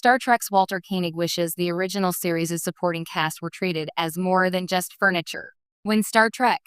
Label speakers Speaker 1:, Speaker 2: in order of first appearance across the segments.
Speaker 1: Star Trek's Walter Koenig wishes the original series' supporting cast were treated as more than just furniture. When Star Trek,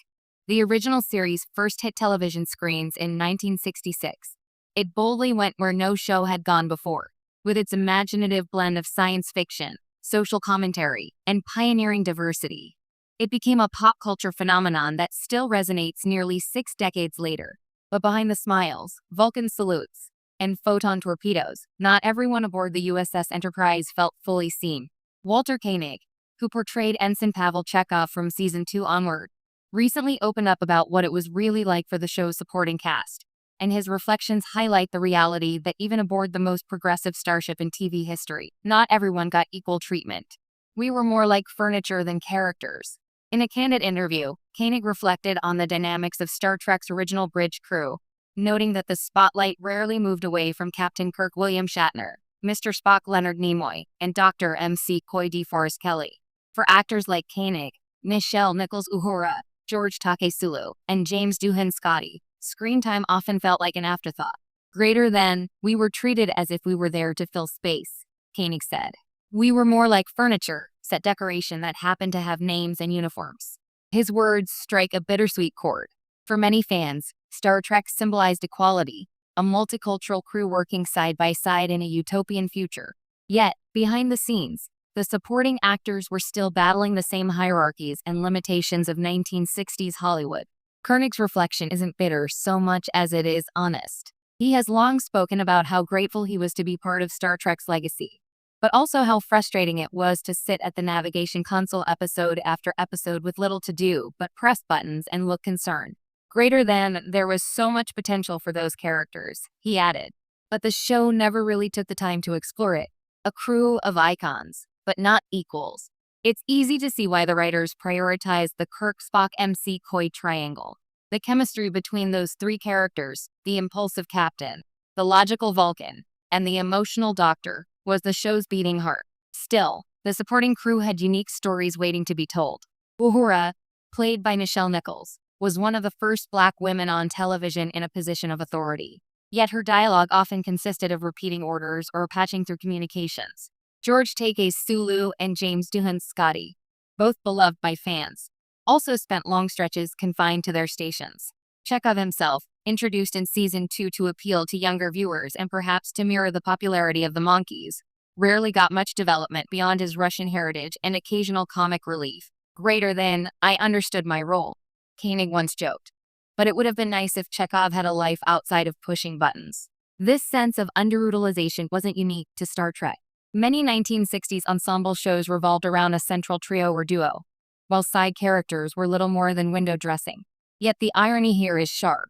Speaker 1: the original series, first hit television screens in 1966, it boldly went where no show had gone before. With its imaginative blend of science fiction, social commentary, and pioneering diversity, it became a pop culture phenomenon that still resonates nearly 6 decades later. But behind the smiles, Vulcan salutes, and photon torpedoes, not everyone aboard the USS Enterprise felt fully seen. Walter Koenig, who portrayed Ensign Pavel Chekov from season 2 onward, recently opened up about what it was really like for the show's supporting cast, and his reflections highlight the reality that even aboard the most progressive starship in TV history, not everyone got equal treatment. We were more like furniture than characters. In a candid interview, Koenig reflected on the dynamics of Star Trek's original bridge crew, noting that the spotlight rarely moved away from Captain Kirk William Shatner, Mr. Spock Leonard Nimoy, and Dr. McCoy DeForest Kelley. For actors like Koenig, Nichelle Nichols-Uhura, George Takei, and James Doohan Scotty, screen time often felt like an afterthought. Greater than, we were treated as if we were there to fill space, Koenig said. We were more like furniture, set decoration that happened to have names and uniforms. His words strike a bittersweet chord. For many fans, Star Trek symbolized equality, a multicultural crew working side by side in a utopian future. Yet, behind the scenes, the supporting actors were still battling the same hierarchies and limitations of 1960s Hollywood. Koenig's reflection isn't bitter so much as it is honest. He has long spoken about how grateful he was to be part of Star Trek's legacy, but also how frustrating it was to sit at the navigation console episode after episode with little to do but press buttons and look concerned. Greater than, there was so much potential for those characters, he added, but the show never really took the time to explore it. A crew of icons, but not equals. It's easy to see why the writers prioritized the Kirk-Spock-McCoy triangle. The chemistry between those three characters, the impulsive captain, the logical Vulcan, and the emotional doctor, was the show's beating heart. Still, the supporting crew had unique stories waiting to be told. Uhura, played by Nichelle Nichols, was one of the first Black women on television in a position of authority. Yet her dialogue often consisted of repeating orders or patching through communications. George Takei Sulu and James Doohan Scotty, both beloved by fans, also spent long stretches confined to their stations. Chekov himself, introduced in season 2 to appeal to younger viewers and perhaps to mirror the popularity of the Monkees, rarely got much development beyond his Russian heritage and occasional comic relief. Greater than, I understood my role, Koenig once joked. But it would have been nice if Chekov had a life outside of pushing buttons. This sense of underutilization wasn't unique to Star Trek. Many 1960s ensemble shows revolved around a central trio or duo, while side characters were little more than window dressing. Yet the irony here is sharp.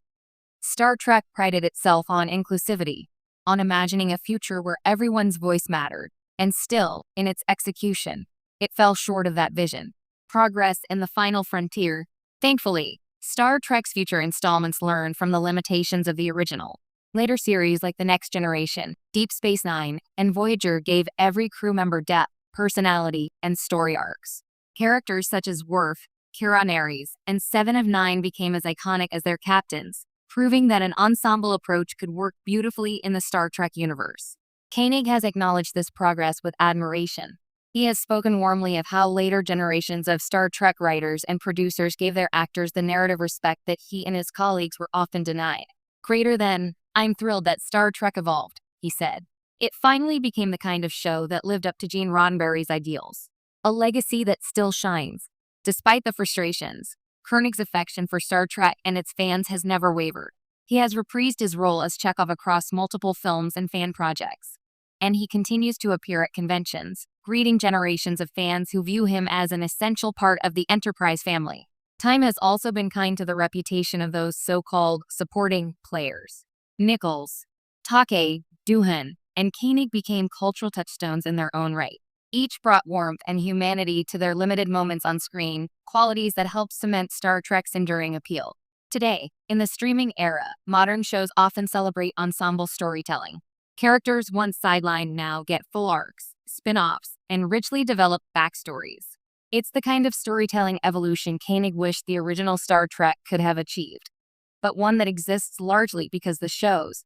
Speaker 1: Star Trek prided itself on inclusivity, on imagining a future where everyone's voice mattered, and still, in its execution, it fell short of that vision. Progress in the final frontier. Thankfully, Star Trek's future installments learned from the limitations of the original. Later series like The Next Generation, Deep Space Nine, and Voyager gave every crew member depth, personality, and story arcs. Characters such as Worf, Kira Nerys, and Seven of Nine became as iconic as their captains, proving that an ensemble approach could work beautifully in the Star Trek universe. Koenig has acknowledged this progress with admiration. He has spoken warmly of how later generations of Star Trek writers and producers gave their actors the narrative respect that he and his colleagues were often denied. Greater than, I'm thrilled that Star Trek evolved, he said. It finally became the kind of show that lived up to Gene Roddenberry's ideals. A legacy that still shines. Despite the frustrations, Koenig's affection for Star Trek and its fans has never wavered. He has reprised his role as Chekov across multiple films and fan projects. And he continues to appear at conventions, greeting generations of fans who view him as an essential part of the Enterprise family. Time has also been kind to the reputation of those so-called supporting players. Nichols, Takei, Doohan, and Koenig became cultural touchstones in their own right. Each brought warmth and humanity to their limited moments on screen, qualities that helped cement Star Trek's enduring appeal. Today, in the streaming era, modern shows often celebrate ensemble storytelling. Characters once sidelined now get full arcs, spin-offs, and richly developed backstories. It's the kind of storytelling evolution Koenig wished the original Star Trek could have achieved, but one that exists largely because the shows,